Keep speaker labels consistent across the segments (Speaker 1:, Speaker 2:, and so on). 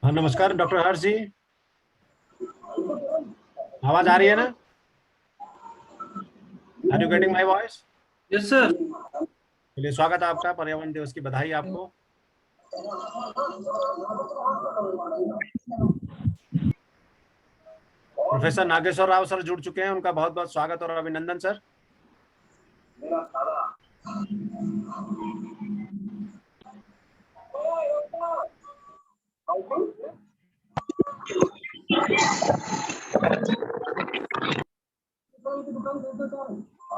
Speaker 1: हाँ, नमस्कार डॉक्टर हर्ष जी। आवाज आ रही है ना? Are you getting my voice?
Speaker 2: Yes sir.
Speaker 1: चलिए, स्वागत है आपका। पर्यावरण दिवस की बधाई आपको। प्रोफेसर नागेश्वर राव सर जुड़ चुके हैं, उनका बहुत बहुत स्वागत और अभिनंदन सर।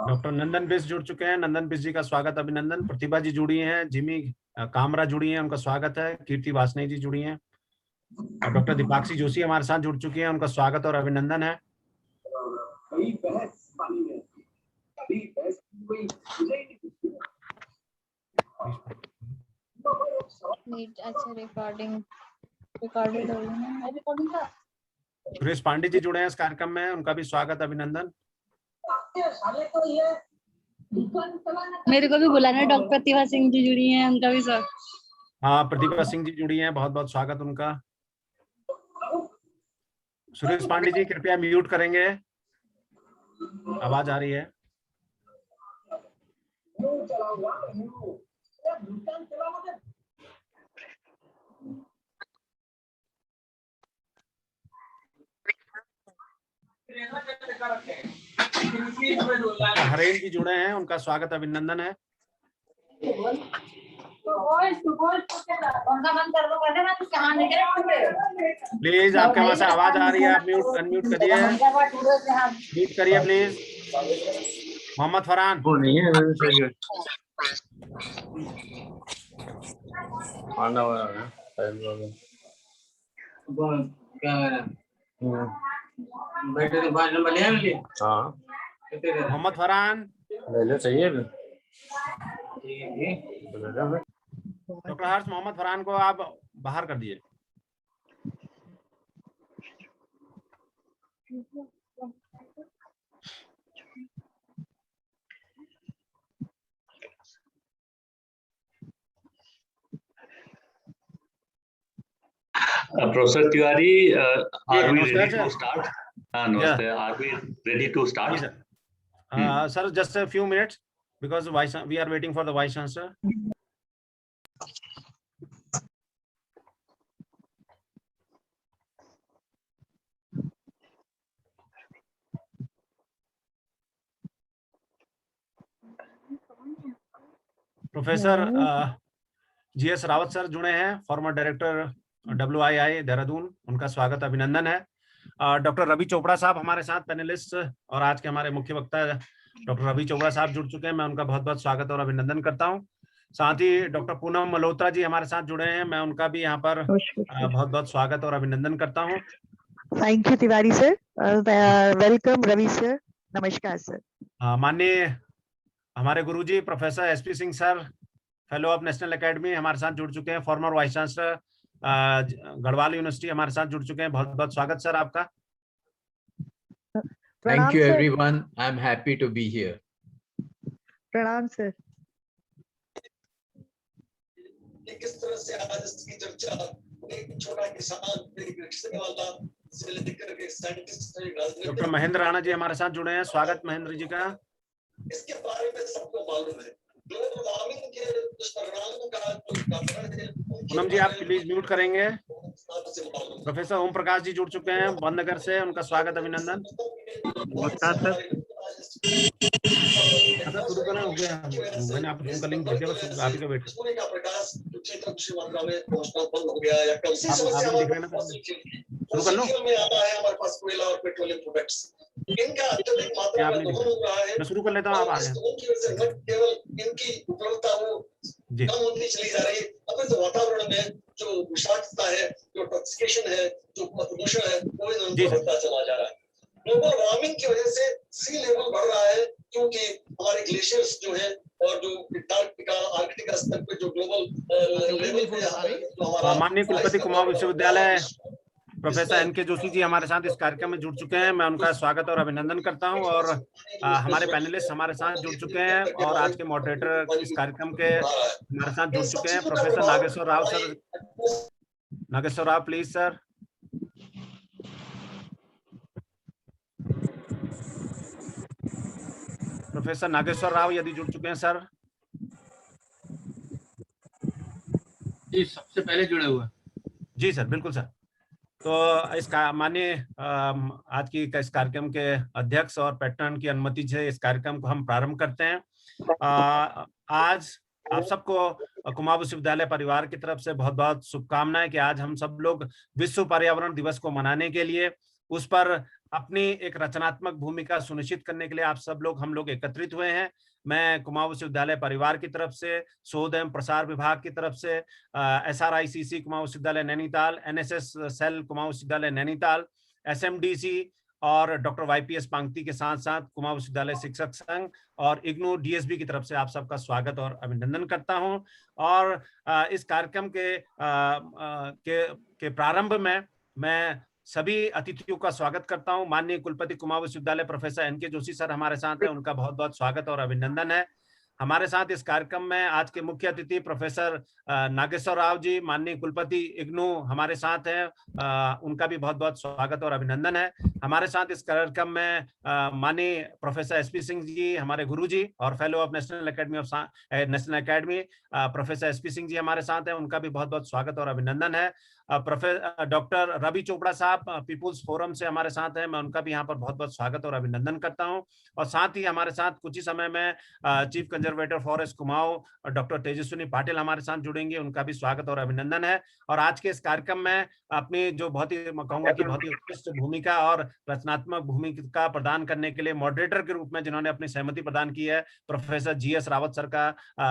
Speaker 1: डॉक्टर नंदन बिस जुड़ चुके हैं, नंदन बिस जी का स्वागत अभिनंदन। प्रतिभा जी जुड़ी हैं, जिमी कामरा जुड़ी हैं, उनका स्वागत है। कीर्ति वासनी जी जुड़ी हैं और डॉक्टर दीपाक्षी जोशी हमारे साथ जुड़ चुकी हैं, उनका स्वागत और अभिनंदन है।
Speaker 3: अच्छा रिकॉर्डेड हो रही है रिकॉर्डिंग का।
Speaker 1: सुरेश पांडे जी जुड़े हैं इस कार्यक्रम में, उनका भी स्वागत अभिनंदन।
Speaker 3: मेरे को भी बुलाना। डॉक्टर प्रतिभा सिंह जी जुड़ी हैं, उनका भी स्वागत।
Speaker 1: हाँ, प्रतिभा सिंह जी जुड़ी हैं, बहुत बहुत स्वागत उनका। सुरेश पांडे जी कृपया म्यूट करेंगे, आवाज आ रही है। हरेन जी जुड़े हैं, उनका स्वागत अभिनंदन है। प्लीज, आपके वहां से आवाज आ रही है, आप म्यूट अनम्यूट करिए, म्यूट करिए प्लीज। मोहम्मद फरहान।
Speaker 2: वो नहीं है आना वाला बैठे तो 5 नंबर ले आए। हाँ,
Speaker 1: मोहम्मद फरहान।
Speaker 2: ले लो, चाहिए
Speaker 1: डॉक्टर हर्ष, मोहम्मद फरहान को आप बाहर कर दिए।
Speaker 4: Professor Tiwari, are we
Speaker 1: नमस्कार
Speaker 4: ready
Speaker 1: sir.
Speaker 4: to start? Namaste. Are we ready to start?
Speaker 1: Sir, just a few minutes because we are waiting for the vice chancellor. Professor GS Rawat sir जुड़े हैं, farmer director WII Dehradun, उनका स्वागत अभिनंदन है। Doctor Ravi Chopra साहब हमारे साथ पैनलिस्ट और आज के हमारे मुख्य वक्ता डॉक्टर रवि चोपड़ा साहब जुड़ चुके हैं, मैं उनका बहुत बहुत स्वागत और अभिनंदन करता हूं। साथ ही डॉक्टर पूनम मल्होत्रा जी हमारे साथ जुड़े हैं, मैं उनका भी यहाँ पर बहुत बहुत स्वागत और अभिनंदन करता हूँ।
Speaker 5: Thank you Tiwari sir, welcome Ravi sir, नमस्कार सर।
Speaker 1: माननीय हमारे गुरुजी professor SP Singh sir, fellow of national academy, हमारे साथ जुड़ चुके हैं। Former vice chancellor Garhwal university हमारे साथ जुड़ चुके हैं, बहुत बहुत स्वागत सर आपका।
Speaker 6: Thank you everyone, I'm happy to be here.
Speaker 5: प्रणाम सर।
Speaker 7: किस तरह से आज इसकी चर्चा एक छोटा किसान, एक रिक्शे वाला से लेकर के साइंटिस्ट,
Speaker 1: डॉक्टर महेंद्र राणा जी हमारे साथ जुड़े हैं, स्वागत महेंद्र जी का।
Speaker 7: इसके बारे में सबको मालूम है। ग्लोबल वार्मिंग के दुष्परिणामों का जो कारण है,
Speaker 1: पूनम जी आप प्लीज म्यूट करेंगे। प्रोफेसर ओम प्रकाश जी जुड़ चुके हैं बंदनगर से, उनका स्वागत अभिनंदन।
Speaker 2: नमस्कार सर।
Speaker 1: शुरू करना हो गया, मैंने आपको जूम का लिंक भेज दिया, बस आप ही का वेट।
Speaker 7: सूर्य का प्रकाश क्षेत्र मात्रा में पहुंचना बंद हो गया या कम से समस्या
Speaker 1: शुरू कर लो।
Speaker 7: में आता है हमारे पास कोयला और पेट्रोलियम प्रोडक्ट्स, इनका अत्यधिक मात्रा में दोहन हो रहा है।
Speaker 1: मैं शुरू कर लेता हूँ, आप आ जाए।
Speaker 7: उनकी वजह से न केवल इनकी उपलब्धता वो कम होती चली जा रही है, अपितु वातावरण में जो विषाक्तता है, जो टॉक्सिकेशन है, जो प्रदूषण है, वो भी बढ़ता चला जा रहा है। ग्लोबल वार्मिंग की वजह से सी लेवल बढ़ रहा है, क्योंकि हमारे ग्लेशियर्स जो है और जो आर्कटिका स्तर पे जो ग्लोबल लेवल पे हमारा
Speaker 1: माननीय कुलपति कुमाऊं विश्वविद्यालय प्रोफेसर NK जोशी जी हमारे साथ इस कार्यक्रम में जुड़ चुके हैं, मैं उनका स्वागत और अभिनंदन करता हूं। और हमारे पैनलिस्ट हमारे साथ जुड़ चुके हैं और आज के मॉडरेटर इस कार्यक्रम के हमारे साथ जुड़ चुके हैं। Professor Nageshwar Rao sir Nageshwar Rao, please sir. Professor Nageshwar Rao यदि जुड़ चुके हैं सर।
Speaker 2: जी, सबसे पहले जुड़े हुए।
Speaker 1: जी सर, बिल्कुल सर। तो इसका माननीय आज की इस कार्यक्रम के अध्यक्ष और पैटर्न की अनुमति से इस कार्यक्रम को हम प्रारंभ करते हैं। आज आप सबको कुमाऊं विश्वविद्यालय परिवार की तरफ से बहुत बहुत शुभकामनाएं कि आज हम सब लोग विश्व पर्यावरण दिवस को मनाने के लिए, उस पर अपनी एक रचनात्मक भूमिका सुनिश्चित करने के लिए आप सब लोग हम लोग एकत्रित हुए हैं। मैं कुमाऊं विश्वविद्यालय परिवार की तरफ से, शोध एवं प्रसार विभाग की तरफ से, SRICC कुमाऊं विश्वविद्यालय नैनीताल, NSS सेल कुमाऊं विश्वविद्यालय नैनीताल, SMDC और डॉक्टर YPS पांगती के साथ साथ कुमाऊं विश्वविद्यालय शिक्षक संघ और IGNOU DSB की तरफ से आप सबका स्वागत और अभिनंदन करता हूं। और इस कार्यक्रम के प्रारंभ में मैं सभी अतिथियों का स्वागत करता हूं। माननीय कुलपति कुमाऊं विश्वविद्यालय प्रोफेसर NK जोशी सर हमारे साथ हैं, उनका बहुत बहुत स्वागत और अभिनंदन है। हमारे साथ इस कार्यक्रम में आज के मुख्य अतिथि प्रोफेसर नागेश्वर राव जी, माननीय कुलपति IGNOU हमारे साथ हैं, उनका भी बहुत बहुत स्वागत और अभिनंदन है। हमारे साथ इस कार्यक्रम में माननीय प्रोफेसर SP सिंह जी, हमारे गुरु जी और fellow of national academy professor SP Singh ji हमारे साथ हैं, उनका भी बहुत बहुत स्वागत और अभिनंदन है। प्रोफेसर डॉक्टर रवि चोपड़ा साहब पीपुल्स फोरम से हमारे साथ हैं, मैं उनका भी यहाँ पर बहुत बहुत स्वागत और अभिनंदन करता हूँ। और साथ ही हमारे साथ कुछ ही समय में chief conservator forest Kumaon doctor Tejaswini Patil हमारे साथ जुड़ेंगे, उनका भी स्वागत और अभिनंदन है। और आज के इस कार्यक्रम में अपनी जो बहुत ही कहूंगा कि बहुत ही उत्कृष्ट भूमिका और रचनात्मक भूमिका प्रदान करने के लिए मॉडरेटर के रूप में जिन्होंने अपनी सहमति प्रदान की है, प्रोफेसर GS रावत सर का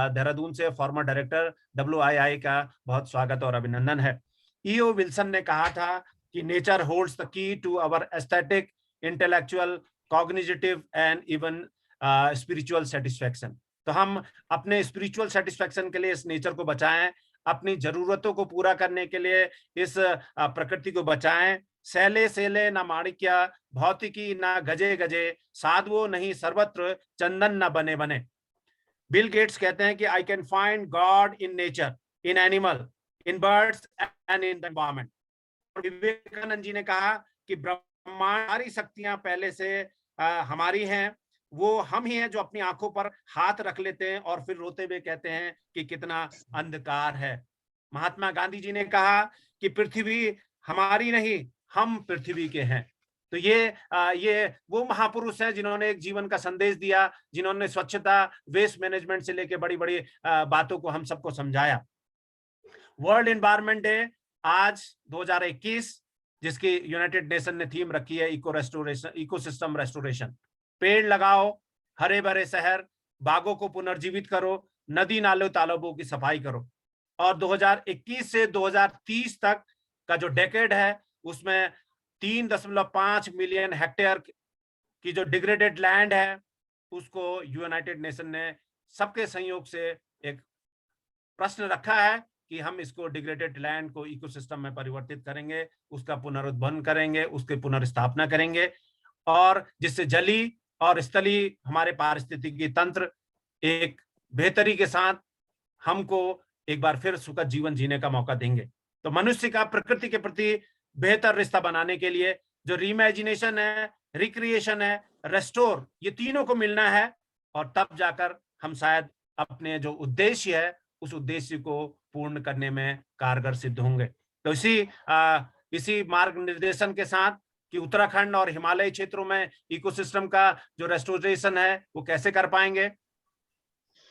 Speaker 1: देहरादून से फॉर्मर डायरेक्टर WII का बहुत स्वागत और अभिनंदन है। EO विल्सन ने कहा था कि nature holds the key to our aesthetic, intellectual, cognitive and even spiritual satisfaction. तो हम अपने स्पिरिचुअल सेटिस्फैक्शन के लिए इस नेचर को बचाएं, अपनी जरूरतों को पूरा करने के लिए इस प्रकृति को बचाएं। सैले सैले ना माणिक्य, भौतिकी ना गजे गजे, साधुओं नहीं सर्वत्र, चंदन न बने बने। बिल गेट्स कहते हैं कि I can find god in nature, in animal, in birds and in the environment. Vivekananda ji ने कहा कि ब्रह्मांडारी शक्तियां पहले से हमारी हैं, वो हम ही हैं जो अपनी आंखों पर हाथ रख लेते हैं और फिर रोते हुए कहते हैं कि कितना अंधकार है। महात्मा गांधी जी ने कहा कि पृथ्वी हमारी नहीं, हम पृथ्वी के हैं। तो ये वो महापुरुष हैं जिन्होंने एक जीवन का संदेश दिया, जिन्होंने स्वच्छता, वेस्ट मैनेजमेंट से लेकर बड़ी बड़ी बातों को हम सबको समझाया। वर्ल्ड एनवायरनमेंट डे आज 2021, जिसकी यूनाइटेड नेशन ने थीम रखी है इकोसिस्टम रेस्टोरेशन। पेड़ लगाओ, हरे भरे शहर, बागों को पुनर्जीवित करो, नदी नालों तालाबों की सफाई करो। और 2021 से 2030 तक का जो डेकेड है, उसमें 3.5 मिलियन हेक्टेयर की जो डिग्रेडेड लैंड है, उसको यूनाइटेड नेशन ने सबके सहयोग से एक प्रश्न रखा है कि हम इसको डिग्रेडेड लैंड को इकोसिस्टम में परिवर्तित करेंगे, उसका पुनरुद्धारण करेंगे, उसकी पुनर्स्थापना करेंगे, और जिससे जली और स्थली हमारे पारिस्थितिकी तंत्र एक बेहतरी के साथ हमको एक बार फिर सुखद जीवन जीने का मौका देंगे। तो मनुष्य का प्रकृति के प्रति बेहतर रिश्ता बनाने के लिए जो रीइमेजिनेशन है, रिक्रिएशन है, रेस्टोर, ये तीनों को मिलना है, और तब जाकर हम शायद अपने जो उद्देश्य है उस उद्देश्य को पूर्ण करने में कारगर सिद्ध होंगे। तो इसी मार्ग निर्देशन के साथ कि उत्तराखंड और हिमालयी क्षेत्रों में इकोसिस्टम का जो रेस्टोरेशन है वो कैसे कर पाएंगे,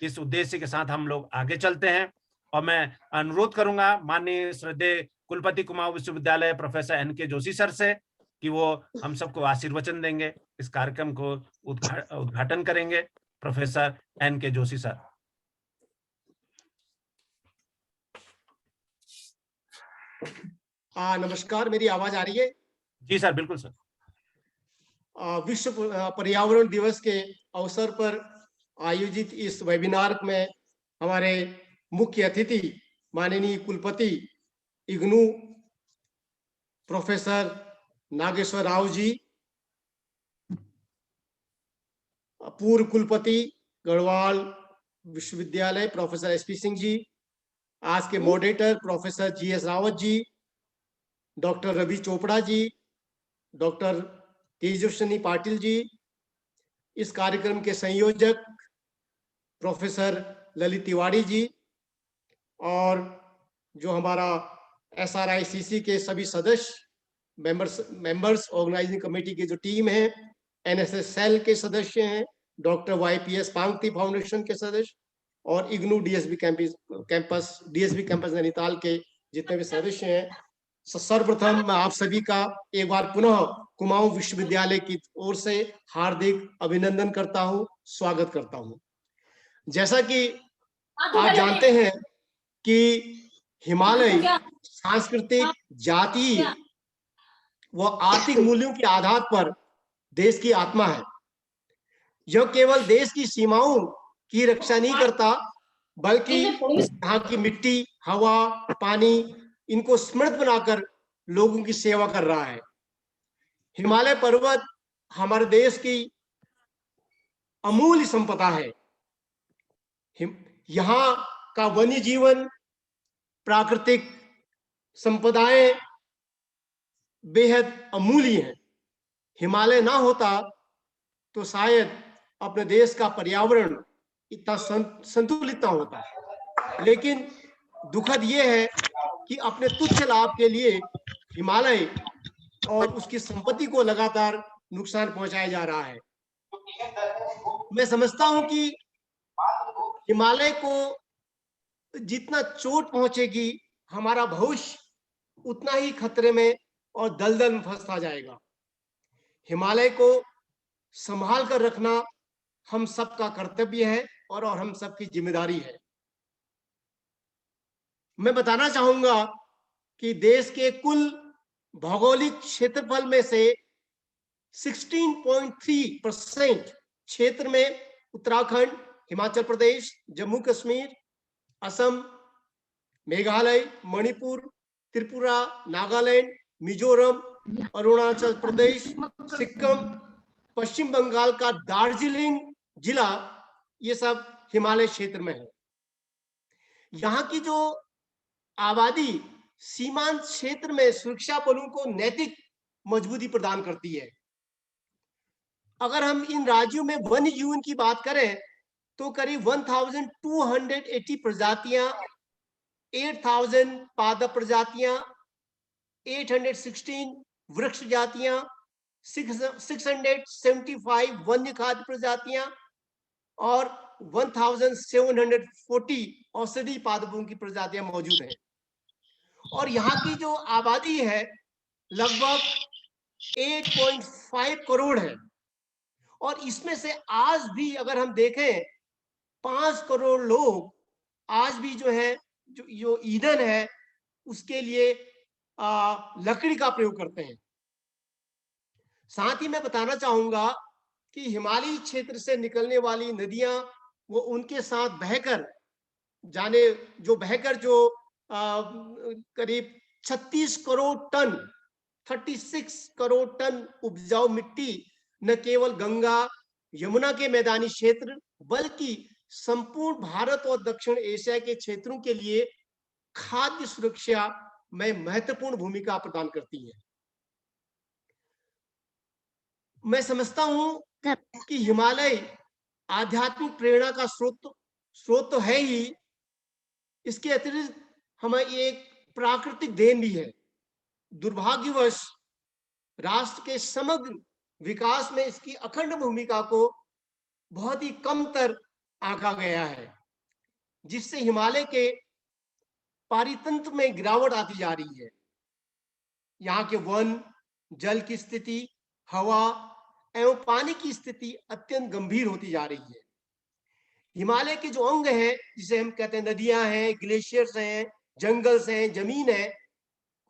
Speaker 1: इस उद्देश्य के साथ हम लोग आगे चलते हैं। और मैं अनुरोध करूंगा माननीय श्रद्धेय कुलपति कुमाऊं विश्वविद्यालय प्रोफेसर NK जोशी सर से कि वो हम सबको आशीर्वचन देंगे, इस कार्यक्रम को उद्घाटन करेंगे। Professor NK Joshi sir.
Speaker 8: नमस्कार, मेरी आवाज आ रही है?
Speaker 1: जी सर, बिल्कुल सर।
Speaker 8: विश्व पर्यावरण दिवस के अवसर पर आयोजित इस वेबिनार में हमारे मुख्य अतिथि माननीय कुलपति IGNOU प्रोफेसर नागेश्वर राव जी, पूर्व कुलपति गढ़वाल विश्वविद्यालय प्रोफेसर SP सिंह जी, आज के moderator professor GS Rawat ji, doctor Ravi Chopra ji, doctor Tejaswini Patil ji, इस कार्यक्रम के संयोजक प्रोफेसर ललित तिवारी जी, और जो हमारा SRICC के सभी सदस्य मेंबर्स ऑर्गेनाइजिंग कमेटी की जो टीम है, NSS सेल के सदस्य हैं, डॉक्टर YPS पांगती फाउंडेशन के सदस्य और इग्नू DSB कैंपस नैनीताल के जितने भी सदस्य हैं, सर्वप्रथम मैं आप सभी का एक बार पुनः कुमाऊं विश्वविद्यालय की ओर से हार्दिक अभिनंदन करता हूं, स्वागत करता हूं। जैसा कि आप जानते हैं कि हिमालय सांस्कृतिक, जातीय व आर्थिक मूल्यों के आधार पर देश की आत्मा है। यह केवल देश की सीमाओं की रक्षा नहीं करता, बल्कि यहाँ की मिट्टी, हवा, पानी, इनको स्मृत बनाकर लोगों की सेवा कर रहा है। हिमालय पर्वत हमारे देश की अमूल्य संपदा है। यहाँ का वन्य जीवन, प्राकृतिक संपदाएं बेहद अमूल्य हैं। हिमालय ना होता तो शायद अपने देश का पर्यावरण इतना संतुलित ना होता। लेकिन दुखद यह है कि अपने तुच्छ लाभ के लिए हिमालय और उसकी संपत्ति को लगातार नुकसान पहुंचाया जा रहा है। मैं समझता हूं कि हिमालय को जितना चोट पहुंचेगी, हमारा भविष्य उतना ही खतरे में और दलदल में फंसता जाएगा। हिमालय को संभाल कर रखना हम सबका कर्तव्य है और हम सबकी जिम्मेदारी है। मैं बताना चाहूंगा कि देश के कुल भौगोलिक क्षेत्रफल में से 16.3% क्षेत्र में उत्तराखंड, हिमाचल प्रदेश, जम्मू कश्मीर, असम, मेघालय, मणिपुर, त्रिपुरा, नागालैंड, मिजोरम, अरुणाचल प्रदेश, सिक्किम, पश्चिम बंगाल का दार्जिलिंग जिला, ये सब हिमालय क्षेत्र में है। यहाँ की जो आबादी सीमांत क्षेत्र में सुरक्षा बलों को नैतिक मजबूती प्रदान करती है। अगर हम इन राज्यों में वन्य जीवन की बात करें तो करीब 1280 प्रजातियां, 8000 पादप प्रजातियां, 816 वृक्ष जातियां, 675 वन्य खाद्य प्रजातियां और 1740 औषधि पादपों की प्रजातियां मौजूद हैं। और यहाँ की जो आबादी है लगभग 8.5 करोड़ है। और इसमें से आज भी अगर हम देखें 5 करोड़ लोग आज भी जो है जो ईंधन है उसके लिए लकड़ी का प्रयोग करते हैं। साथ ही मैं बताना चाहूंगा कि हिमालयी क्षेत्र से निकलने वाली नदियां वो उनके साथ बहकर करीब 36 करोड़ टन उपजाऊ मिट्टी न केवल गंगा यमुना के मैदानी क्षेत्र बल्कि संपूर्ण भारत और दक्षिण एशिया के क्षेत्रों के लिए खाद्य सुरक्षा में महत्वपूर्ण भूमिका प्रदान करती है। मैं समझता हूं कि हिमालय आध्यात्मिक प्रेरणा का स्रोत तो है ही, इसके अतिरिक्त हमें एक प्राकृतिक देन भी है। दुर्भाग्यवश राष्ट्र के समग्र विकास में इसकी अखंड भूमिका को बहुत ही कमतर आंका गया है, जिससे हिमालय के पारितंत्र में गिरावट आती जा रही है। यहाँ के वन, जल की स्थिति, हवा एवं पानी की स्थिति अत्यंत गंभीर होती जा रही है। हिमालय के जो अंग हैं, जिसे हम कहते हैं नदियां हैं, ग्लेशियर्स हैं, जंगल्स हैं, जमीन है,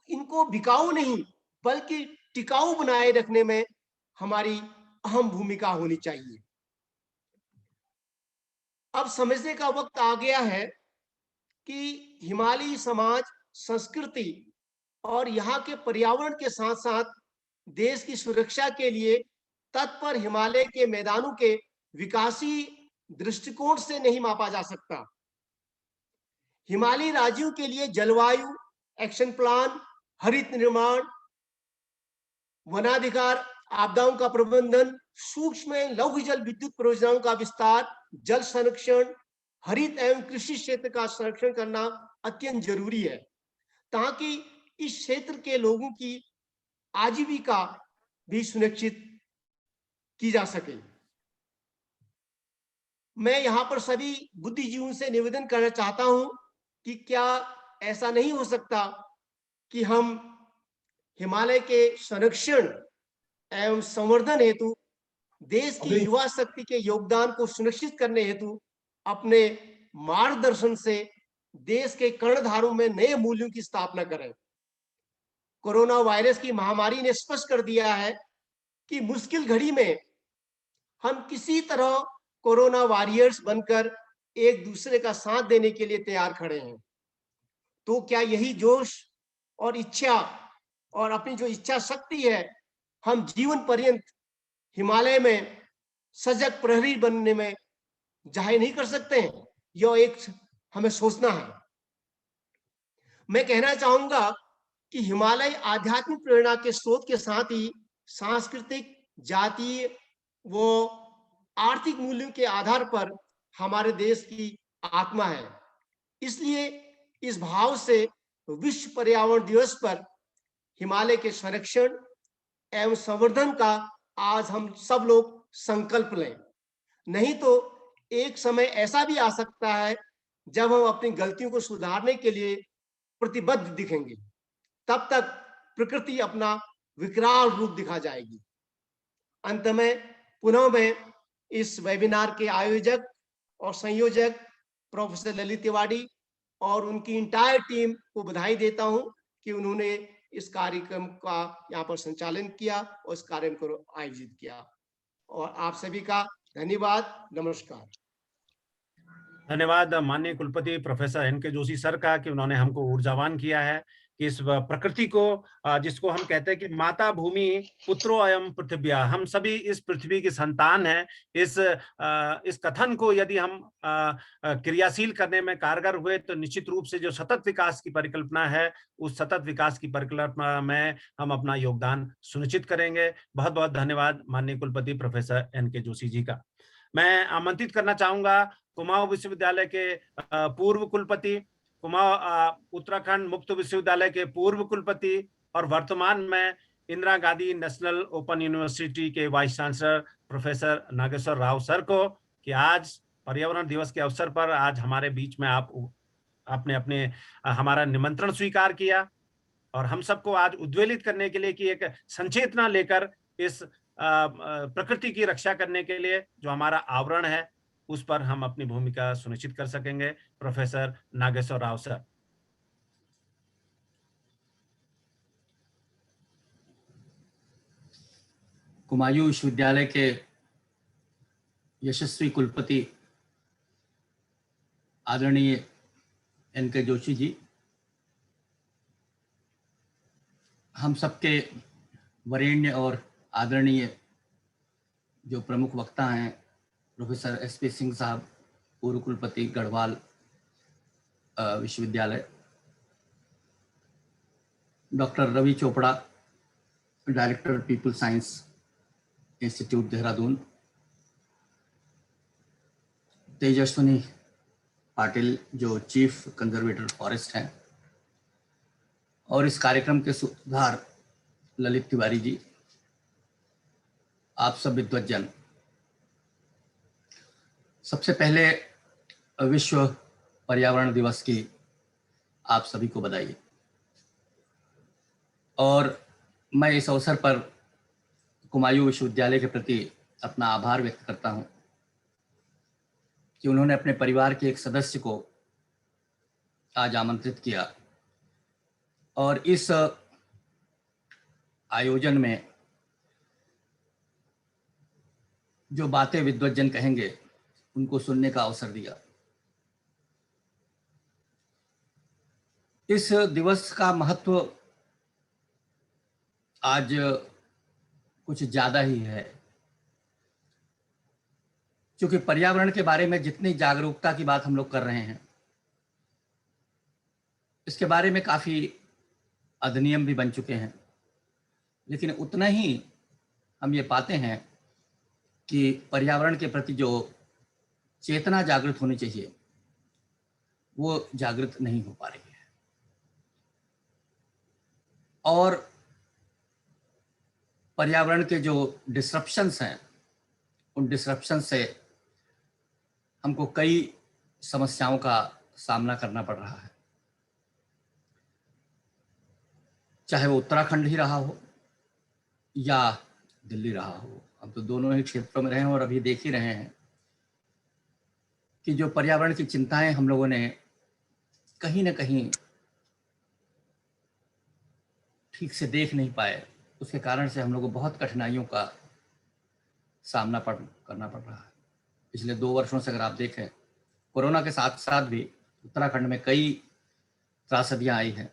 Speaker 8: इनको बिकाऊ नहीं बल्कि टिकाऊ बनाए रखने में हमारी अहम भूमिका होनी चाहिए। अब समझने का वक्त आ गया है कि हिमालयी समाज, संस्कृति और यहाँ के पर्यावरण के साथ साथ देश की सुरक्षा के लिए तत्पर हिमालय के मैदानों के विकासी दृष्टिकोण से नहीं मापा जा सकता। हिमालयी राज्यों के लिए जलवायु एक्शन प्लान, हरित निर्माण, वनाधिकार, आपदाओं का प्रबंधन, सूक्ष्म लघु जल विद्युत परियोजनाओं का विस्तार, जल संरक्षण, हरित एवं कृषि क्षेत्र का संरक्षण करना अत्यंत जरूरी है ताकि इस क्षेत्र के लोगों की आजीविका भी सुनिश्चित की जा सके। मैं यहाँ पर सभी बुद्धिजीवियों से निवेदन करना चाहता हूं कि क्या ऐसा नहीं हो सकता कि हम हिमालय के संरक्षण एवं संवर्धन हेतु देश की युवा शक्ति के योगदान को सुनिश्चित करने हेतु अपने मार्गदर्शन से देश के कर्णधारों में नए मूल्यों की स्थापना करें। कोरोना वायरस की महामारी ने स्पष्ट कर दिया है कि मुश्किल घड़ी में हम किसी तरह कोरोना वॉरियर्स बनकर एक दूसरे का साथ देने के लिए तैयार खड़े हैं। तो क्या यही जोश और इच्छा और अपनी जो इच्छा शक्ति है हम जीवन पर्यंत हिमालय में सजग प्रहरी बनने में जाहिर नहीं कर सकते हैं? यह एक हमें सोचना है। मैं कहना चाहूंगा कि हिमालय आध्यात्मिक प्रेरणा के स्रोत के साथ ही सांस्कृतिक, जातीय व आर्थिक मूल्यों के आधार पर हमारे देश की आत्मा है। इसलिए इस भाव से विश्व पर्यावरण दिवस पर हिमालय के संरक्षण एवं संवर्धन का आज हम सब लोग संकल्प लें। नहीं तो एक समय ऐसा भी आ सकता है जब हम अपनी गलतियों को सुधारने के लिए प्रतिबद्ध दिखेंगे। तब तक प्रकृति अपना विकराल रूप दिखा जाएगी। अंत में पुनः मैं इस वेबिनार के आयोजक और संयोजक प्रोफेसर ललित तिवारी और उनकी इंटायर टीम को बधाई देता हूं कि उन्होंने इस कार्यक्रम का यहाँ पर संचालन किया और इस कार्यक्रम को आयोजित किया। और आप सभी का धन्यवाद। नमस्कार।
Speaker 1: धन्यवाद माननीय कुलपति प्रोफेसर एन.के. जोशी सर का कि उन्होंने हमको ऊर्जावान किया है कि इस प्रकृति को, जिसको हम कहते हैं कि माता भूमि पुत्रो अयम पृथ्व्या, हम सभी इस पृथ्वी की संतान हैं। इस कथन को यदि हम क्रियाशील करने में कारगर हुए तो निश्चित रूप से जो सतत विकास की परिकल्पना है, उस सतत विकास की परिकल्पना में हम अपना योगदान सुनिश्चित करेंगे। बहुत बहुत धन्यवाद माननीय कुलपति प्रोफेसर एन.के. जोशी जी का। मैं आमंत्रित करना चाहूंगा कुमाऊं विश्वविद्यालय के पूर्व कुलपति, कुमाऊं उत्तराखंड मुक्त विश्वविद्यालय के पूर्व कुलपति और वर्तमान में Indira Gandhi national open university के vice chancellor professor Nageshwar Rao sir को कि आज पर्यावरण दिवस के अवसर पर आज हमारे बीच में आपने अपने हमारा निमंत्रण स्वीकार किया और हम सबको आज उद्वेलित करने के लिए कि एक संचेतना लेकर इस प्रकृति की रक्षा करने के लिए जो हमारा आवरण है उस पर हम अपनी भूमिका सुनिश्चित कर सकेंगे। Professor Nageshwar Rao sir.
Speaker 9: कुमायूं विश्वविद्यालय के यशस्वी कुलपति आदरणीय एन.के. जोशी जी, हम सबके वरेण्य और आदरणीय जो प्रमुख वक्ता हैं प्रोफेसर एस.पी. सिंह साहब, पूर्व कुलपति गढ़वाल विश्वविद्यालय, doctor Ravi Chopra, director people science institute Dehradun, Tejaswini Patil जो चीफ कंजर्वेटर फॉरेस्ट हैं, और इस कार्यक्रम के सूत्रधार ललित तिवारी जी, आप सब विद्वज्जन, सबसे पहले विश्व पर्यावरण दिवस की आप सभी को बधाई। और मैं इस अवसर पर कुमायूं विश्वविद्यालय के प्रति अपना आभार व्यक्त करता हूं कि उन्होंने अपने परिवार के एक सदस्य को आज आमंत्रित किया और इस आयोजन में जो बातें विद्वज्जन कहेंगे उनको सुनने का अवसर दिया। इस दिवस का महत्व आज कुछ ज्यादा ही है, क्योंकि पर्यावरण के बारे में जितनी जागरूकता की बात हम लोग कर रहे हैं, इसके बारे में काफी अधिनियम भी बन चुके हैं, लेकिन उतना ही हम ये पाते हैं कि पर्यावरण के प्रति जो चेतना जागृत होनी चाहिए वो जागृत नहीं हो पा रही है। और पर्यावरण के जो डिसरप्शंस हैं, उन डिसरप्शन से हमको कई समस्याओं का सामना करना पड़ रहा है, चाहे वो उत्तराखंड ही रहा हो या दिल्ली रहा हो। हम तो दोनों ही क्षेत्रों में रहे हैं और अभी देख ही रहे हैं कि जो पर्यावरण की चिंताएं हम लोगों ने कहीं ना कहीं ठीक से देख नहीं पाए, उसके कारण से हम लोग को बहुत कठिनाइयों का सामना करना पड़ रहा है। पिछले 2 वर्षों से अगर आप देखें, कोरोना के साथ साथ भी उत्तराखंड में कई त्रासदियां आई हैं।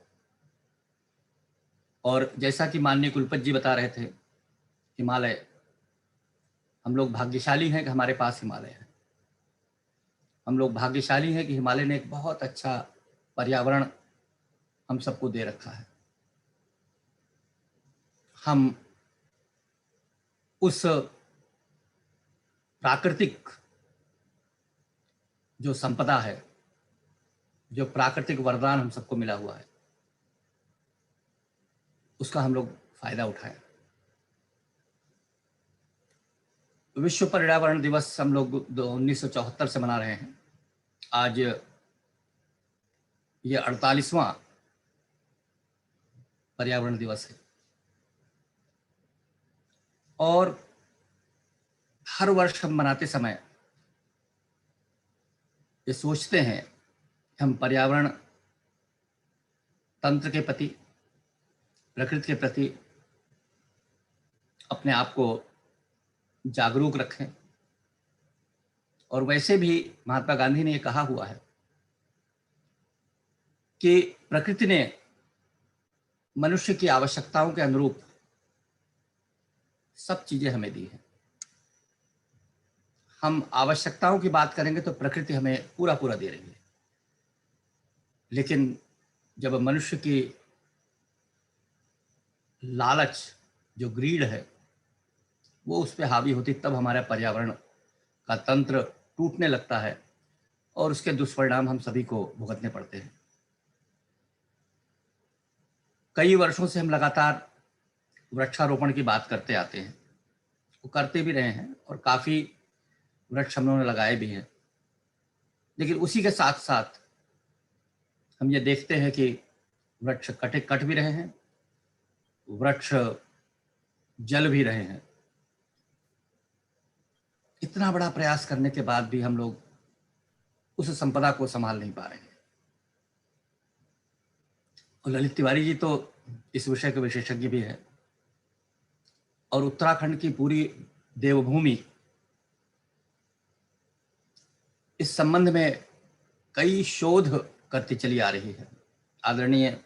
Speaker 9: और जैसा कि माननीय कुलपति जी बता रहे थे, हिमालय, हम लोग भाग्यशाली हैं कि हमारे पास हिमालय है। हम लोग भाग्यशाली हैं कि हिमालय ने एक बहुत अच्छा पर्यावरण हम सबको दे रखा है। हम उस प्राकृतिक जो संपदा है, जो प्राकृतिक वरदान हम सबको मिला हुआ है, उसका हम लोग फायदा उठाएं। विश्व पर्यावरण दिवस हम लोग 1974 से मना रहे हैं। आज ये 48वां पर्यावरण दिवस है और हर वर्ष हम मनाते समय ये सोचते हैं कि हम पर्यावरण तंत्र के प्रति, प्रकृति के प्रति अपने आप को जागरूक रखें। और वैसे भी महात्मा गांधी ने ये कहा हुआ है कि प्रकृति ने मनुष्य की आवश्यकताओं के अनुरूप सब चीजें हमें दी हैं। हम आवश्यकताओं की बात करेंगे तो प्रकृति हमें पूरा पूरा दे रही है, लेकिन जब मनुष्य की लालच, जो ग्रीड है, वो उस पर हावी होती, तब हमारा पर्यावरण का तंत्र टूटने लगता है और उसके दुष्परिणाम हम सभी को भुगतने पड़ते हैं। कई वर्षों से हम लगातार वृक्षारोपण की बात करते आते हैं, वो करते भी रहे हैं और काफ़ी वृक्ष हम लोगों ने लगाए भी हैं। लेकिन उसी के साथ साथ हम ये देखते हैं कि वृक्ष कट भी रहे हैं, वृक्ष जल भी रहे हैं। इतना बड़ा प्रयास करने के बाद भी हम लोग उस संपदा को संभाल नहीं पा रहे हैं। और ललित तिवारी जी तो इस विषय के विशेषज्ञ भी हैं और उत्तराखंड की पूरी देवभूमि इस संबंध में कई शोध करती चली आ रही है। आदरणीय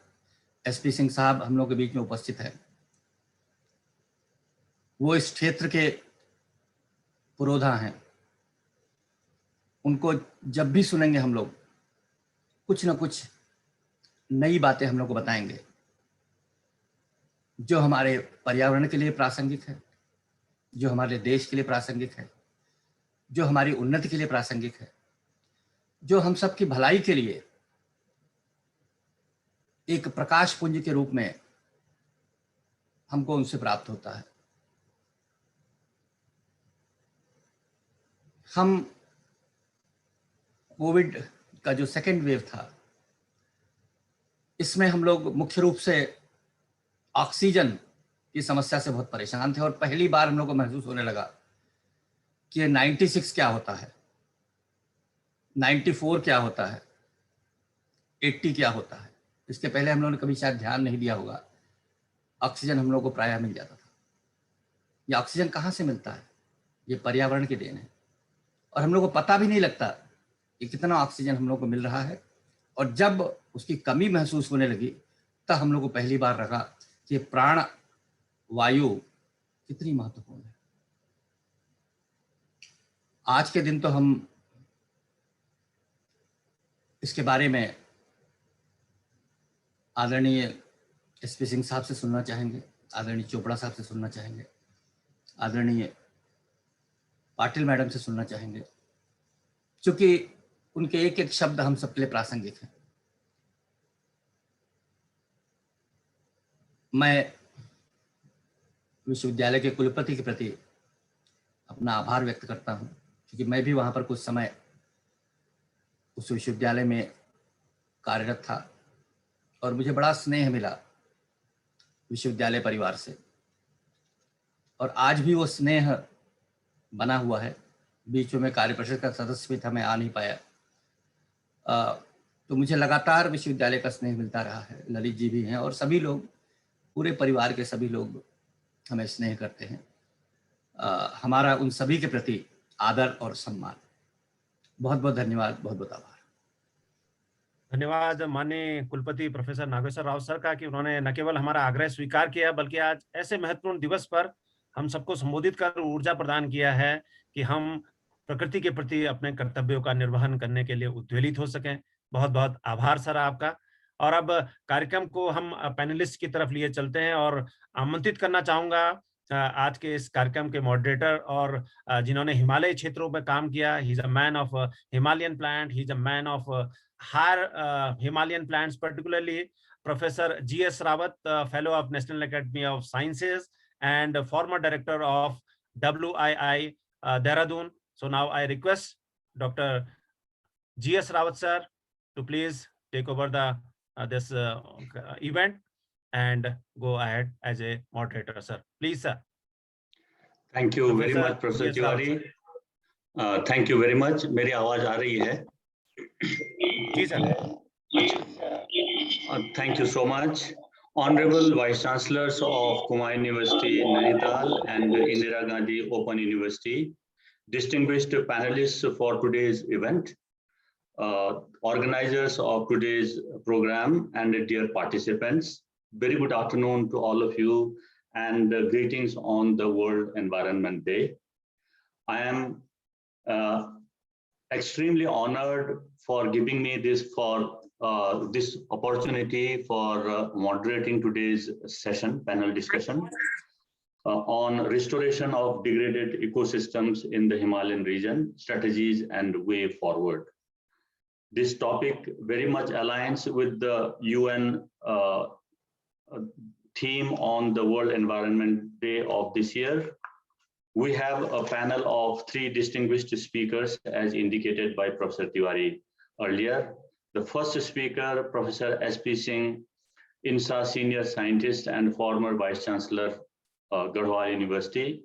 Speaker 9: एसपी सिंह साहब हम लोग के बीच में उपस्थित है। वो इस क्षेत्र के पुरोधा हैं। उनको जब भी सुनेंगे हम लोग, कुछ ना कुछ नई बातें हम लोग को बताएंगे जो हमारे पर्यावरण के लिए प्रासंगिक है, जो हमारे देश के लिए प्रासंगिक है, जो हमारी उन्नति के लिए प्रासंगिक है, जो हम सबकी भलाई के लिए एक प्रकाश पुंज के रूप में हमको उनसे प्राप्त होता है। हम कोविड का जो सेकेंड वेव था, इसमें हम लोग मुख्य रूप से ऑक्सीजन की समस्या से बहुत परेशान थे और पहली बार हम लोग को महसूस होने लगा कि 96 क्या होता है, 94 क्या होता है, 80 क्या होता है। इसके पहले हम लोगों ने कभी शायद ध्यान नहीं दिया होगा। ऑक्सीजन हम लोग को प्रायः मिल जाता था। ये ऑक्सीजन कहाँ से मिलता है? ये पर्यावरण की देन है और हम लोग को पता भी नहीं लगता कि कितना ऑक्सीजन हम लोग को मिल रहा है। और जब उसकी कमी महसूस होने लगी तब हम लोग को पहली बार लगा कि प्राण वायु कितनी महत्वपूर्ण है। आज के दिन तो हम इसके बारे में आदरणीय एसपी सिंह साहब से सुनना चाहेंगे, आदरणीय चोपड़ा साहब से सुनना चाहेंगे, आदरणीय पाटिल मैडम से सुनना चाहेंगे, क्योंकि उनके एक एक शब्द हम सबके लिए प्रासंगिक हैं। मैं विश्वविद्यालय के कुलपति के प्रति अपना आभार व्यक्त करता हूं, क्योंकि मैं भी वहां पर कुछ समय उस विश्वविद्यालय में कार्यरत था और मुझे बड़ा स्नेह मिला विश्वविद्यालय परिवार से, और आज भी वो स्नेह बना हुआ है। बीच में कार्य परिषद का सदस्य भी था, मैं आ नहीं पाया, तो मुझे लगातार विश्वविद्यालय का स्नेह मिलता रहा है। ललित जी भी हैं और सभी लोग, पूरे परिवार के सभी लोग हमें स्नेह करते हैं। हमारा उन सभी के प्रति आदर और सम्मान। बहुत बहुत धन्यवाद, बहुत बहुत आभार।
Speaker 1: धन्यवाद माननीय कुलपति प्रोफेसर नागेश्वर राव सर का कि उन्होंने न केवल हमारा आग्रह स्वीकार किया, बल्कि आज ऐसे महत्वपूर्ण दिवस पर हम सबको संबोधित कर ऊर्जा प्रदान किया है कि हम प्रकृति के प्रति अपने कर्तव्यों का निर्वहन करने के लिए उद्वेलित हो सकें। बहुत बहुत आभार सर आपका। और अब कार्यक्रम को हम पैनलिस्ट की तरफ लिए चलते हैं और आमंत्रित करना चाहूंगा आज के इस कार्यक्रम के मॉडरेटर और जिन्होंने हिमालय क्षेत्रों में काम किया। He is a man of Himalayan plant, he is a man of higher Himalayan plants, particularly Professor G.S. Rawat, Fellow of National Academy of Sciences and former Director of WII Dehradun. So now I request Dr. G.S. Rawat sir to please take over the this event and go ahead as a moderator, sir. Please, sir.
Speaker 4: Thank you very much, Professor Tiwari. Thank you very much. मेरी आवाज आ रही है?
Speaker 1: जी sir.
Speaker 4: Thank you so much. Honorable Vice Chancellors of Kumaon University, Nainital and Indira Gandhi Open University, distinguished panelists for today's event, organizers of today's program, and dear participants, very good afternoon to all of you, and greetings on the World Environment Day. I am extremely honored for giving me this opportunity for moderating today's session, panel discussion on restoration of degraded ecosystems in the Himalayan region, strategies and way forward. This topic very much aligns with the UN theme on the World Environment Day of this year. We have a panel of 3 distinguished speakers as indicated by Professor Tiwari earlier. The first speaker, Professor S.P. Singh, INSA Senior Scientist and former Vice Chancellor, Garhwal University.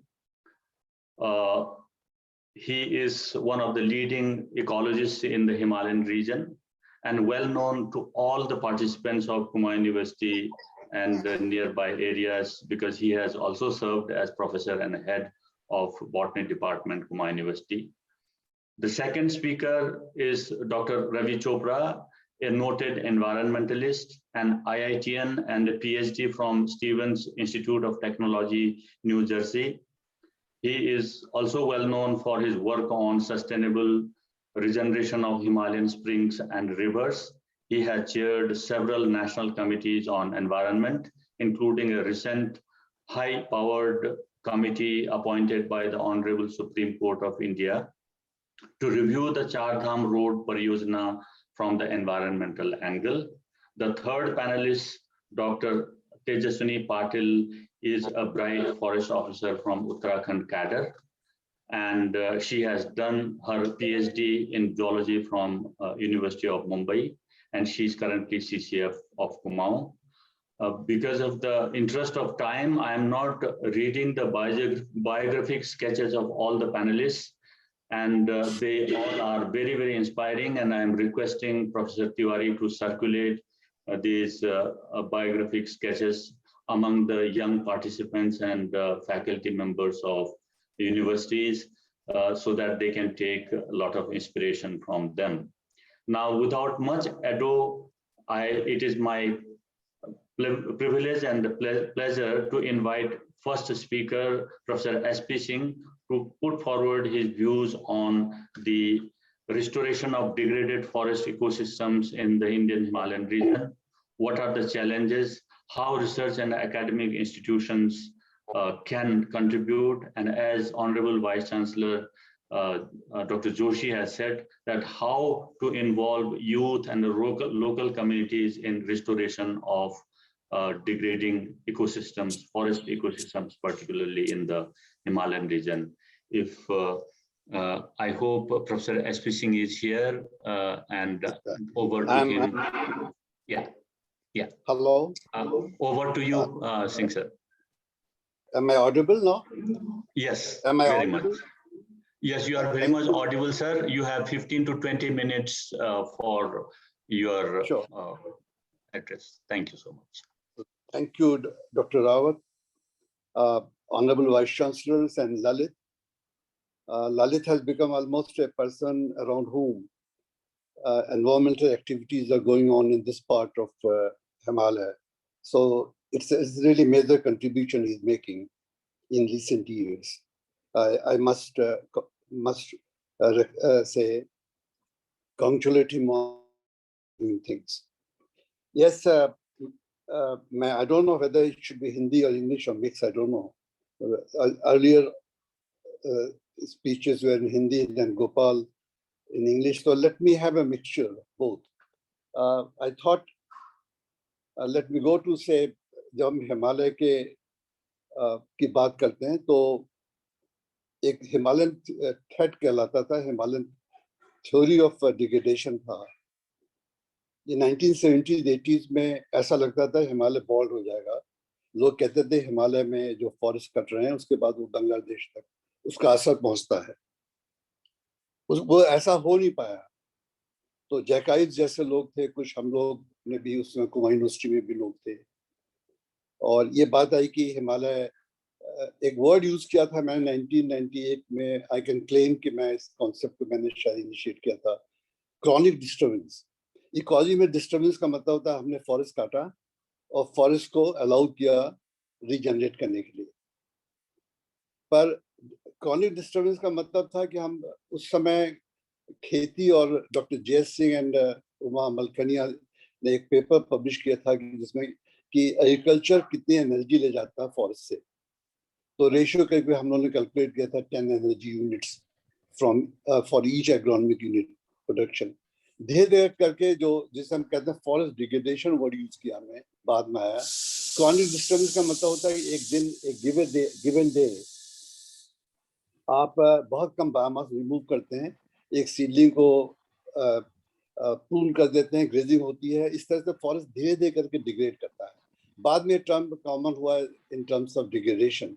Speaker 4: He is one of the leading ecologists in the Himalayan region and well known to all the participants of Kumaon University and the nearby areas because he has also served as professor and head of Botany Department, Kumaon University. The second speaker is Dr. Ravi Chopra, a noted environmentalist, an IITian and a PhD from Stevens Institute of Technology, New Jersey. He is also well known for his work on sustainable regeneration of Himalayan springs and rivers. He has chaired several national committees on environment, including a recent high-powered committee appointed by the Honorable Supreme Court of India to review the Char Dham Road Pariyojana from the environmental angle. The third panelist, Dr. Tejaswini Patil, is a bright forest officer from Uttarakhand cadre, and she has done her PhD in geology from University of Mumbai, and she's currently CCF of Kumaon. Because of the interest of time, I am not reading the biographic sketches of all the panelists, and they all are very, very inspiring, and I am requesting Professor Tiwari to circulate these biographic sketches among the young participants and faculty members of the universities so that they can take a lot of inspiration from them. Now, without much ado, it is my privilege and pleasure to invite first speaker, Professor S.P. Singh, to put forward his views on the restoration of degraded forest ecosystems in the Indian Himalayan region. What are the challenges? how research and academic institutions can contribute. And as Honorable Vice Chancellor Dr. Joshi has said, that how to involve youth and the local communities in restoration of degrading ecosystems, forest ecosystems, particularly in the Himalayan region. If I hope Professor S.P. Singh is here and over to him. Yeah.
Speaker 10: Hello.
Speaker 4: Over to you, Singh sir.
Speaker 10: Am I audible now?
Speaker 4: Yes.
Speaker 10: Am I
Speaker 4: very
Speaker 10: audible?
Speaker 4: much. Yes, you are very much audible, sir. You have 15 to 20 minutes for your address. Thank you so much.
Speaker 10: Thank you, Dr. Rawat, Honorable Vice Chancellors and Lalit. Lalit has become almost a person around whom environmental activities are going on in this part of Himalaya. So it's really major contribution he's making in recent years. I must say congratulate him on doing things. Yes, I don't know whether it should be Hindi or English or mix. I don't know. Earlier speeches were in Hindi and Gopal in English. So let me have a mixture of both. I thought, let me go to say, जब हम हिमालय की बात करते हैं तो एक Himalayan threat कहलाता था, हिमालयन थ्योरी ऑफ डिग्रेडेशन था। ये 1970s 80s में ऐसा लगता था हिमालय बॉल्ड हो जाएगा। लोग कहते थे हिमालय में जो फॉरेस्ट कट रहे हैं उसके बाद वो बांग्लादेश तक उसका असर पहुंचता है। वो ऐसा हो नहीं पाया। तो जैकाइज जैसे लोग थे, कुछ हम लोग ने भी उसमें कुमाऊं यूनिवर्सिटी में भी लोग थे, और ये बात आई कि हिमालय, एक वर्ड यूज किया था मैंने 1998 में, आई कैन क्लेम कि मैं इस कॉन्सेप्ट को मैंने शायद इनिशिएट किया था, क्रॉनिक डिस्टर्बेंस। इकोलॉजी में डिस्टर्बेंस का मतलब होता है हमने फॉरेस्ट काटा और फॉरेस्ट को अलाउ किया रीजनरेट करने के लिए। पर क्रॉनिक डिस्टर्बेंस का मतलब था कि हम उस समय खेती, और डॉक्टर जयेश सिंह एंड उमा मलकनिया ने एक पेपर पब्लिश किया था कि जिसमें कि एग्रीकल्चर कितनी एनर्जी ले जाता है फॉरेस्ट से। तो रेशियो करके हम लोगों ने कैलकुलेट किया था 10 energy units from for each agronomic unit production. धीरे धीरे करके जो जिसे हम कहते हैं फॉरेस्ट डिग्रेडेशन वर्ड यूज किया हमने, बाद में आया। क्रॉनिक डिस्टर्बेंस का मतलब होता है कि एक दिन, एक गिवन डे आप बहुत कम बायोमास रिमूव करते हैं, एक सीडलिंग को प्रून कर देते हैं, ग्रेजिंग होती है, इस तरह से फॉरेस्ट धीरे धीरे करके डिग्रेड करता है। बाद में टर्म कॉमन हुआ इन टर्म्स ऑफ डिग्रेडेशन।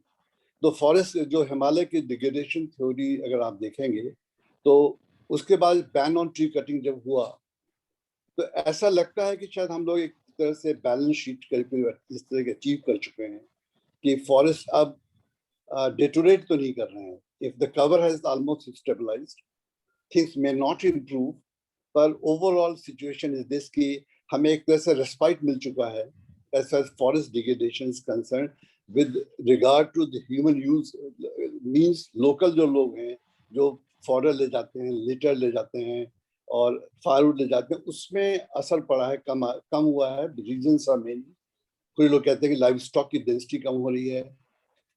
Speaker 10: तो फॉरेस्ट जो हिमालय की डिग्रेडेशन थ्योरी अगर आप देखेंगे तो उसके बाद बैन ऑन ट्री कटिंग जब हुआ तो ऐसा लगता है कि शायद हम लोग एक तरह से बैलेंस शीट करके इस तरह के अचीव कर चुके हैं कि फॉरेस्ट अब डिटोरेट तो नहीं कर रहे हैं। If the cover has almost stabilised, things may not improve, पर ओवरऑल सिचुएशन इज दिस कि हमें एक तरह से रेस्पाइट मिल चुका है as far as forest degradation is concern. With regard to the human use means local जो लोग हैं जो फॉडर ले जाते हैं, लिटर ले जाते हैं और फायरवुड ले जाते हैं, उसमें असर पड़ा है, कम हुआ है। Reasons are many. कुछ लोग कहते हैं कि लाइव स्टॉक की डेंसिटी कम हो रही है,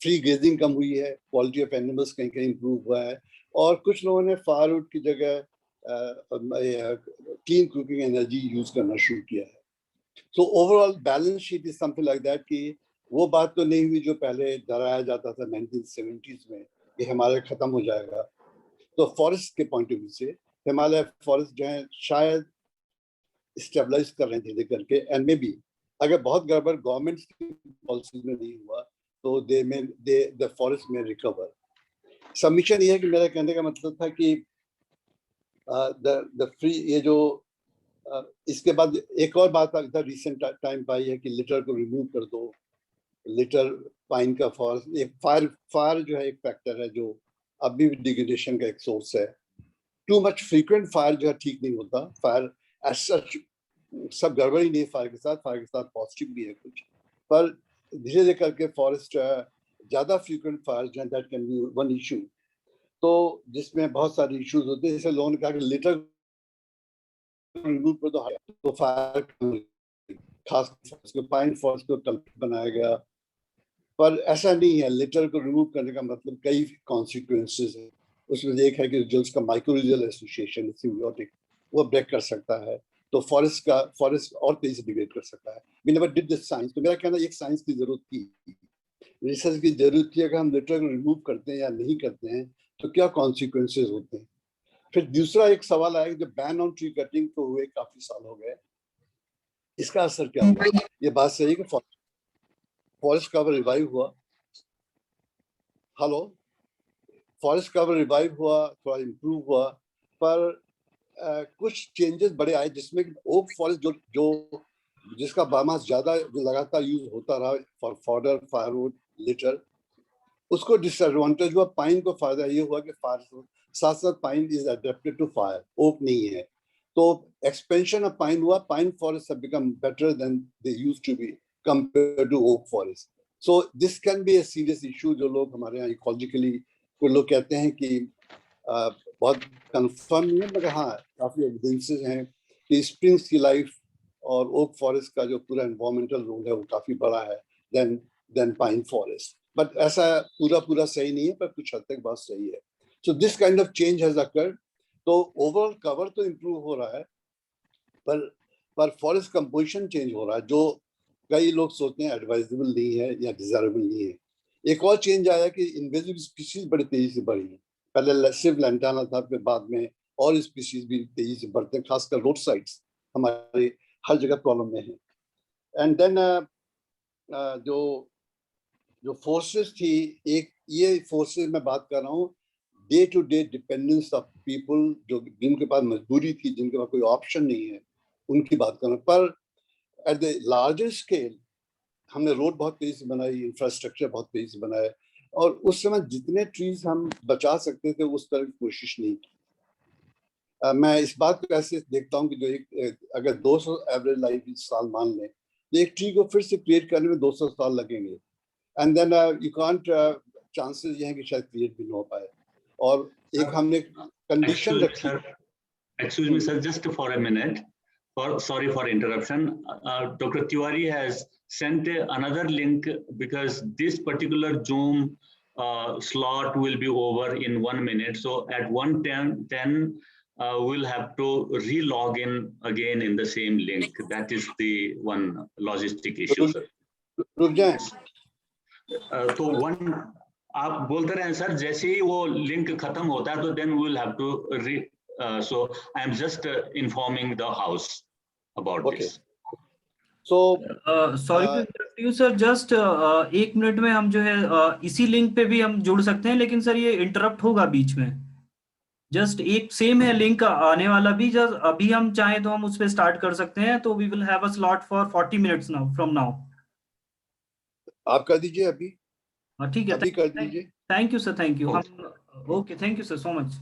Speaker 10: फ्री ग्रेजिंग कम हुई है, क्वालिटी ऑफ एनिमल्स कहीं कहीं इंप्रूव हुआ है, और कुछ लोगों ने फायरवुड की जगह क्लीन कुकिंग एनर्जी यूज करना शुरू किया है। So overall balance sheet is something like that कि वो बात तो नहीं हुई जो पहले डराया जाता था 1970s में कि हिमालय खत्म हो जाएगा। तो फॉरेस्ट के पॉइंट ऑफ व्यू से हिमालय फॉरेस्ट जो है शायद स्टेबलाइज कर रहे हैं धीरे करके, एंड मे बी अगर बहुत गड़बड़ गवर्नमेंट की पॉलिसी में नहीं हुआ तो द फॉरेस्ट में रिकवर। सबमिशन ये है कि मेरा कहने का मतलब था कि द फ्री ये जो इसके बाद एक और बात इधर रिसेंट टाइम पाई है कि लिटर को रिमूव कर दो। लिटर पाइन का फॉरेस्ट, एक फायर जो है एक फैक्टर है जो अभी भी डिग्रेडेशन का एक सोर्स है। टू मच फ्रीक्वेंट फायर जो है ठीक नहीं होता। फायर एज सच सब गड़बड़ी नहीं है फायर के साथ पॉजिटिव भी है कुछ, पर धीरे धीरे करके फॉरेस्ट ज़्यादा फ्रीक्वेंट फायर जो है that can be one issue. तो जिसमें बहुत सारे इश्यूज होते हैं, जैसे लोगों ने कहा कि लिटर रिमूव कर दो तो फायर, खास को पाइन फॉरेस्ट को कल्प्रिट बनाया गया, पर ऐसा नहीं है। लिटर को रिमूव करने का मतलब कई कॉन्सिक्वेंसेस है। उसमें एक है कि जो उसका माइक्रोरियल एसोसिएशन सिम्बियोटिक वो ब्रेक कर सकता है, तो फॉरेस्ट और तेजी से डिग्रेड कर सकता है। We never did this science. तो मेरा कहना है एक साइंस की जरूरत थी, रिसर्च की जरूरत थी। अगर हम लिटर को रिमूव करते हैं या नहीं करते हैं तो क्या कॉन्सिक्वेंसेज होते हैं। फिर दूसरा एक सवाल आया, जब बैन ऑन ट्री कटिंग तो हुए काफी साल हो गए, इसका असर क्या हुआ। ये बात सही है कि फॉरेस्ट कवर रिवाइव हुआ, फॉरेस्ट कवर रिवाइव हुआ, थोड़ा इम्प्रूव हुआ, पर कुछ चेंजेस बड़े आए, जिसमें ओक फॉरेस्ट जो जिसका बायोमास ज्यादा जो लगातार यूज होता रहा फॉर फॉडर, फायरवुड, लिटर, उसको डिसएडवांटेज हुआ। पाइन को फायदा ये हुआ कि साथ साथ pine is adapted to fire, oak नहीं है, तो एक्सपेंशन ऑफ पाइन हुआ। Pine forest have become better than they used to be compared to oak forest. So this can be a serious issue. जो लोग हमारे यहाँ इकोलॉजिकली कोई लोग कहते हैं कि बहुत कंफर्म नहीं है, मगर हाँ काफी एविडेंसेस हैं कि स्प्रिंग्स की लाइफ और ओक फॉरेस्ट का जो पूरा एनवायरमेंटल रोल है वो काफी बड़ा है देन पाइन फॉरेस्ट। बट ऐसा पूरा सही नहीं है, पर कुछ हद तक बात सही है। So this kind of change has occurred. तो ओवरऑल कवर तो इम्प्रूव हो रहा है, पर फॉरेस्ट कंपोजिशन चेंज हो रहा है, जो कई लोग सोचते हैं एडवाइजेबल नहीं है या डिजायरेबल नहीं है। एक और चेंज आया कि इन्वेजिव स्पीशीज बड़ी तेजी से बढ़ी है। पहले सिर्फ लैंटाना था, फिर बाद में और स्पीशीज भी तेजी से बढ़ते हैं, खासकर रोड साइड्स हमारे हर जगह प्रॉब्लम में है। एंड देन जो फोर्सेस थी, एक ये फोर्सेस मैं बात कर रहा हूँ day to day dependence of people, जो जिनके पास मजबूरी थी, जिनके पास कोई ऑप्शन नहीं है, उनकी बात कर रहा हूँ। पर एट द लार्जर स्केल हमने रोड बहुत तेजी से बनाई, इंफ्रास्ट्रक्चर बहुत तेजी से बनाया, और उस समय जितने ट्रीज हम बचा सकते थे उस तरह की कोशिश नहीं की। मैं इस बात को ऐसे देखता हूँ कि जो अगर 200 एवरेज लाइफ साल मान लें, तो एक ट्री को फिर से क्रिएट करने में 200 साल लगेंगे। And then you can't, chances ये हैं कि शायद क्रिएट भी ना हो पाए। और एक हमने कंडीशन रखी।
Speaker 4: Excuse me, sir, just for a minute. Sorry for interruption. Dr. Tiwari has sent another link because this particular Zoom slot will be over in 1 minute. So at 1:10, we'll have to re-log in again in the same link. That is the one logistic issue, sir.
Speaker 10: रुक जाए।
Speaker 4: तो आप बोलते रहे sir, जैसे ही वो link खत्म होता है तो then we'll have to so I am just informing the house about this.
Speaker 10: So
Speaker 11: sorry to interrupt you sir, just 1 minute में हम जो है इसी लिंक पे भी हम जुड़ सकते हैं, लेकिन सर ये इंटरप्ट होगा बीच में। जस्ट एक सेम है लिंक आने वाला भी, जस्ट अभी हम चाहें तो हम उस पे स्टार्ट कर सकते हैं। तो we will have a slot for 40 minutes now from now.
Speaker 10: आप कर दीजिए अभी।
Speaker 11: ठीक है,
Speaker 10: अभी कर दीजिए।
Speaker 11: Thank you sir, thank you. हम okay, thank you sir so much.